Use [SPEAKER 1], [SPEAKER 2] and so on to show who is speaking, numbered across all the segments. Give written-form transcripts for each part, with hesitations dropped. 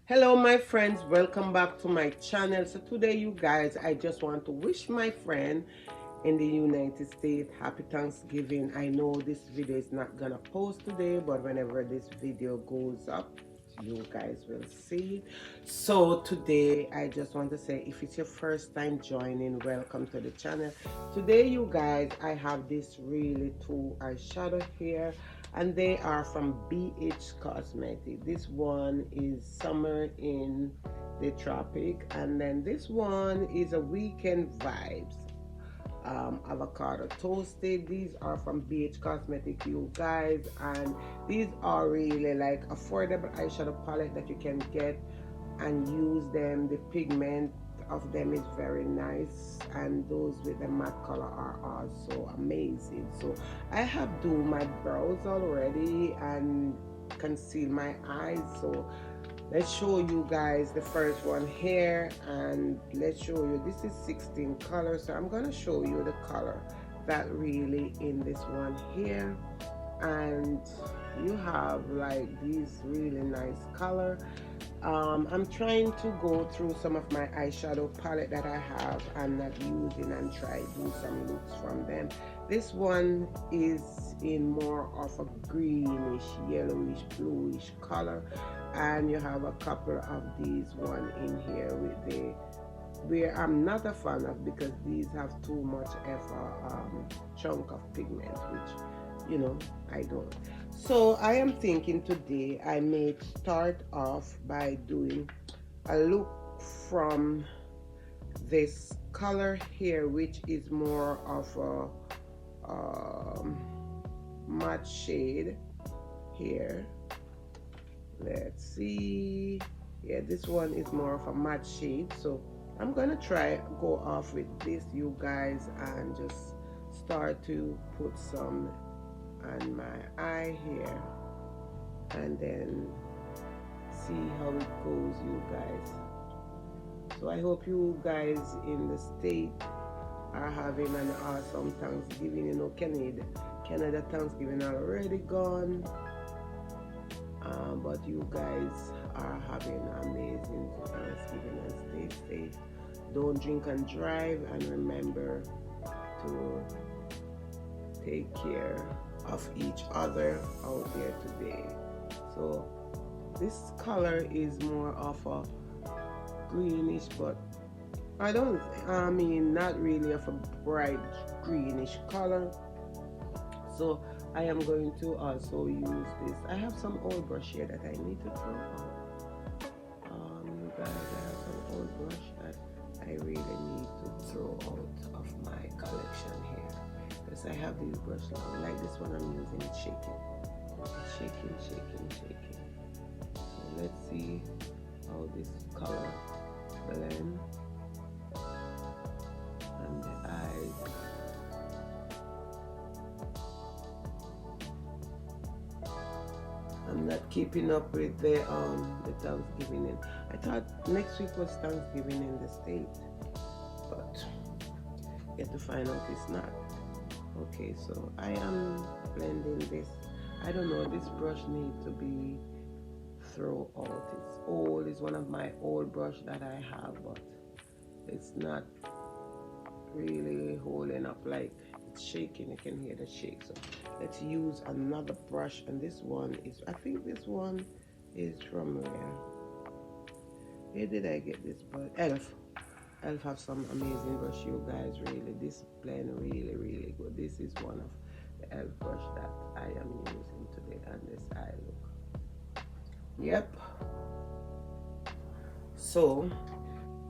[SPEAKER 1] Hello my friends, welcome back to my channel. So today you guys, I just want to wish my friend in the United States happy Thanksgiving. I know this video is not gonna post today, but whenever this video goes up, you guys will see it. So today I just want to say, if it's your first time joining, welcome to the channel. Today you guys, I have this really two eyeshadow here, and they are from H Cosmetics. This one is Summer in the Tropic, and then this one is a Weekend Vibes avocado toasted. These are from BH Cosmetic, you guys, and these are really like affordable eyeshadow palette that you can get and use them. The pigment of them is very nice, and those with the matte color are also amazing. So I have do my brows already and conceal my eyes, so let's show you guys the first one here, and let's show you, this is 16 colors, so I'm gonna show you the color that really in this one here. And you have like these really nice color. I'm trying to go through some of my eyeshadow palette that I have and not using and try do some looks from them. This one is in more of a greenish, yellowish, bluish color, and you have a couple of these one in here with the, where I'm not a fan of because these have too much of a chunk of pigment, which I don't. So I am thinking today I may start off by doing a look from this color here, which is more of a matte shade here. Let's see. Yeah, this one is more of a matte shade, so I'm gonna try go off with this, you guys, and just start to put some on my eye here and then see how it goes, you guys. So I hope you guys in the state are having an awesome Thanksgiving. Canada Thanksgiving already gone, but you guys are having an amazing Thanksgiving, and stay safe. Don't drink and drive, and remember to take care of each other out there today. So this color is more of a greenish, but I mean not really of a bright greenish color. So I am going to also use this. I have some old brush here that I need to throw out. You guys, I have some old brush that I really need to throw out of my collection here. Because I have these brushes now. Like this one I'm using, it's shaking. It's shaking, shaking, shaking. So let's see how this color blend and the eyes. I'm not keeping up with the Thanksgiving. And I thought next week was Thanksgiving in the States, but get to find out it's not. Okay, so I am blending this. I don't know, this brush needs to be thrown out. It's old, it's one of my old brush that I have, but it's not really holding up, like it's shaking. You can hear the shake. So let's use another brush, and this one is, I think this one is from where did I get this brush? Elf have some amazing brush, you guys. Really, this blend really good. This is one of the Elf brush that I am using today, and this eye look. Yep. So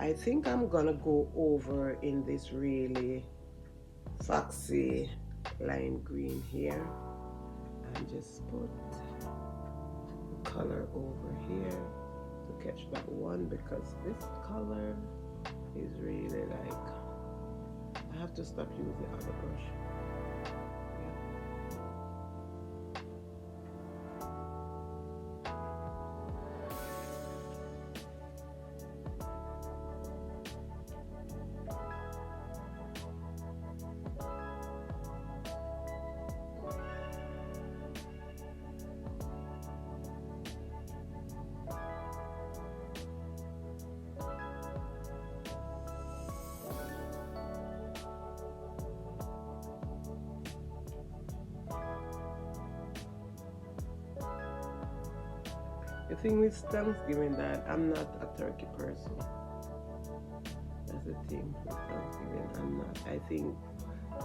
[SPEAKER 1] I think I'm gonna go over in this really foxy lime green here and just put the color over here to catch that one, because this color is really like, I have to stop using the other brush. The thing with Thanksgiving that I'm not a turkey person. That's the thing with Thanksgiving. I'm not. I think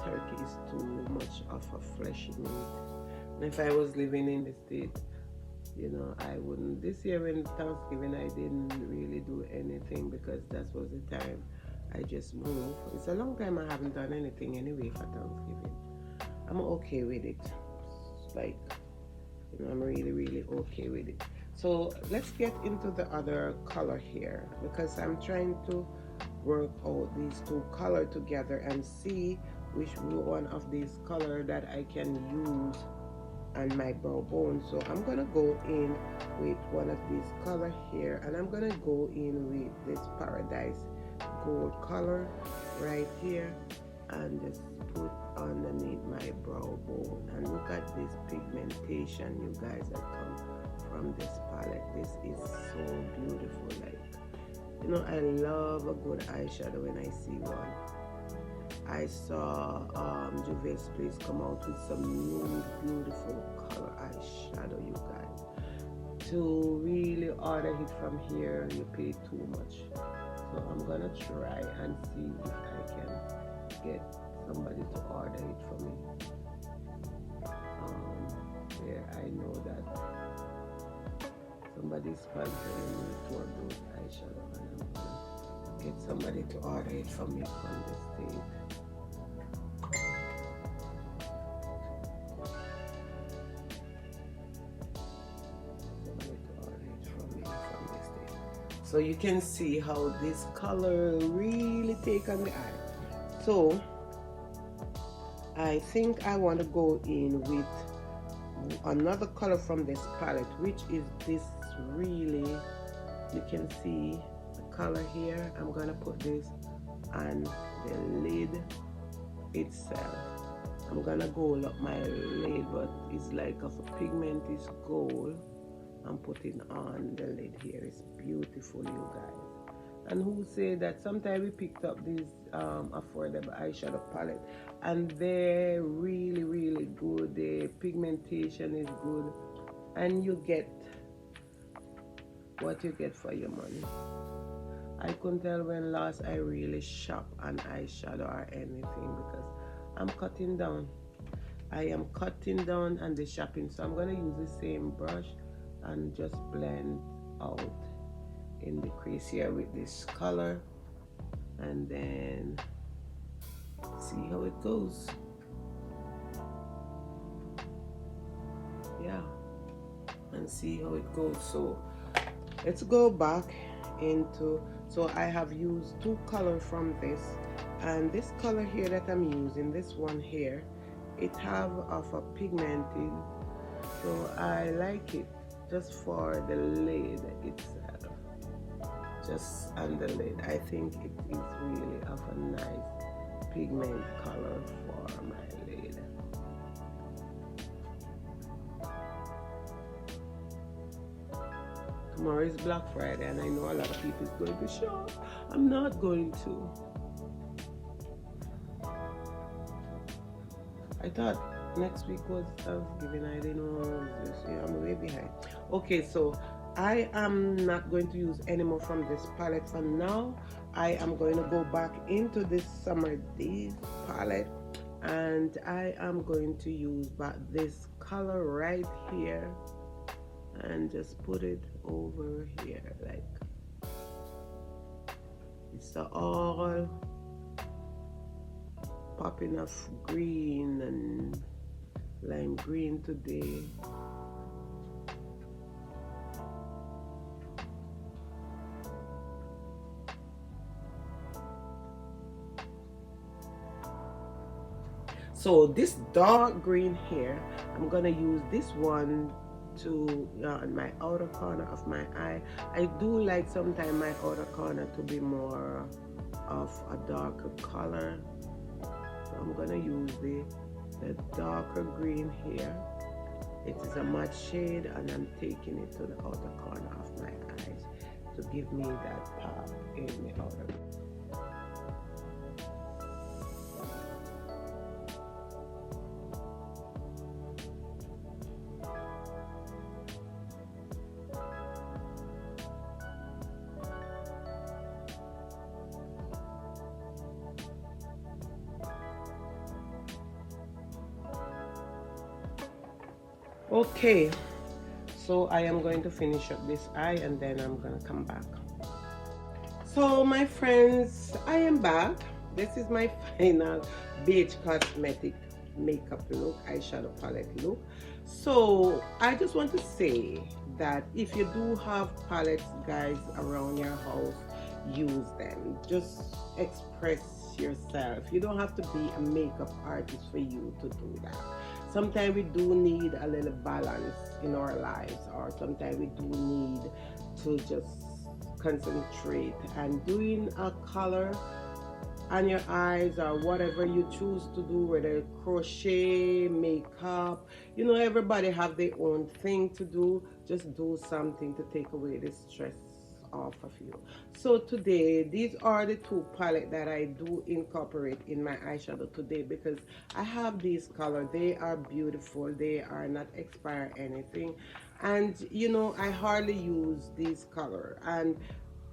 [SPEAKER 1] turkey is too much of a fleshy meat. And if I was living in the States, you know, I wouldn't. This year in Thanksgiving, I didn't really do anything because that was the time I just moved. It's a long time I haven't done anything anyway for Thanksgiving. I'm okay with it. It's like, you know, I'm really okay with it. So let's get into the other color here, because I'm trying to work out these two colors together and see which one of these color that I can use on my brow bone. So I'm gonna go in with one of these color here, and I'm gonna go in with this Paradise Gold color right here and just put underneath my brow bone. And look at this pigmentation, you guys, that come from this palette. This is so beautiful. Like, you know, I love a good eyeshadow when I see one. I saw Juvia's Place come out with some new beautiful color eyeshadow, you guys. To really order it from here, you pay too much. So I'm gonna try and see if I can get somebody to order it for me. Where I know that somebody's sponsoring me for those eyeshadow, and I'm gonna get somebody to order it for me from the States. So you can see how this color really take on the eye. So I think I want to go in with another color from this palette, which is this really, you can see the color here. I'm gonna put this on the lid itself. I'm gonna gold up my lid, but it's like of a pigment is gold. I'm putting on the lid here. It's beautiful, you guys. And who say that sometimes we picked up these affordable eyeshadow palette and they're really good. The pigmentation is good and you get what you get for your money. I couldn't tell when last I really shop an eyeshadow or anything, because I'm cutting down. I am cutting down and the shopping, so I'm gonna use the same brush and just blend out in the crease here with this color, and then see how it goes. Yeah, and see how it goes. So let's go back into, so I have used two colors from this, and this color here that I'm using, this one here, it have of a pigmented, so I like it just for the lid itself, just on the lid. I think it is really of a nice pigment color for my lid. Tomorrow is Black Friday and I know a lot of people is going to shop. I'm not going to. I thought next week was Thanksgiving. I didn't know this. Yeah, I'm way behind. Okay, so I am not going to use any more from this palette for now. I am going to go back into this Summer Days palette, and I am going to use back this color right here and just put it over here. Like, it's all popping of green and lime green today. So this dark green here, I'm gonna use this one to on my outer corner of my eye. I do like sometimes my outer corner to be more of a darker color. So I'm gonna use the darker green here. It is a matte shade, and I'm taking it to the outer corner of my eyes to give me that pop in the outer. Okay, so I am going to finish up this eye and then I'm gonna come back. So my friends, I am back. This is my final H Cosmetic makeup look, eyeshadow palette look. So I just want to say that if you do have palettes, guys, around your house, use them. Just express yourself. You don't have to be a makeup artist for you to do that. Sometimes we do need a little balance in our lives, or sometimes we do need to just concentrate, and doing a color on your eyes or whatever you choose to do, whether crochet, makeup, you know, everybody have their own thing to do. Just do something to take away the stress off of you. So today, these are the two palettes that I do incorporate in my eyeshadow today, because I have these color. They are beautiful, they are not expire anything, and you know, I hardly use these color. And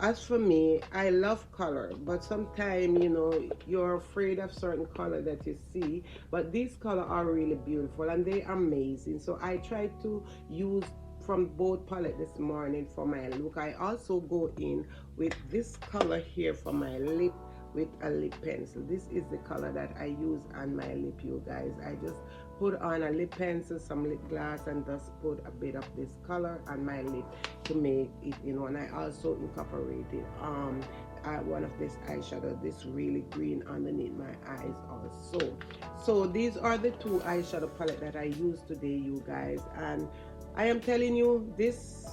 [SPEAKER 1] as for me, I love color, but sometimes, you know, you're afraid of certain color that you see, but these color are really beautiful and they are amazing. So I try to use from both palette this morning for my look. I also go in with this color here for my lip with a lip pencil. This is the color that I use on my lip, you guys. I just put on a lip pencil, some lip gloss, and just put a bit of this color on my lip to make it, you know. And I also incorporated one of this eyeshadow, this really green underneath my eyes also. So these are the two eyeshadow palette that I use today, you guys. And I am telling you, this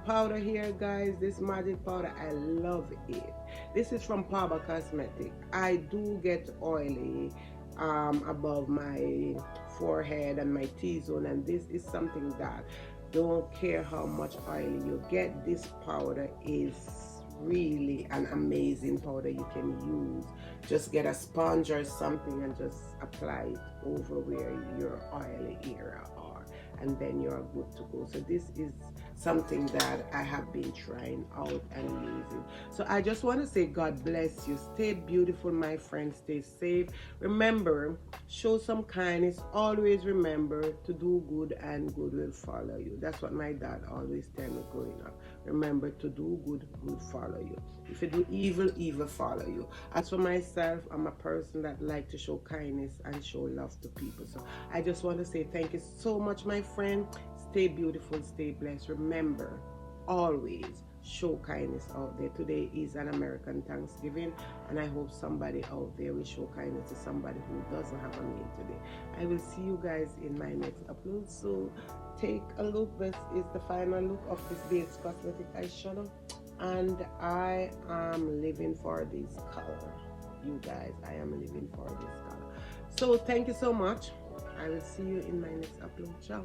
[SPEAKER 1] powder here, guys, this magic powder, I love it. This is from H Cosmetics. I do get oily above my forehead and my T-zone, and this is something that, don't care how much oil you get, this powder is really an amazing powder you can use. Just get a sponge or something and just apply it over where your oily area are, and then you're good to go. So this is something that I have been trying out and using. So I just want to say God bless you. Stay beautiful, my friends. Stay safe. Remember, show some kindness. Always remember to do good, and good will follow you. That's what my dad always tell me growing up. Remember to do good, good follow you. If you do evil, evil follow you. As for myself, I'm a person that like to show kindness and show love to people. So I just want to say thank you so much, my friend. Stay beautiful, stay blessed. Remember, always show kindness out there. Today is an American Thanksgiving, and I hope somebody out there will show kindness to somebody who doesn't have a meal today. I will see you guys in my next upload. So take a look. This is the final look of this H Cosmetic eyeshadow, and I am living for this color, you guys. I am living for this color. So thank you so much. I will see you in my next upload. Ciao.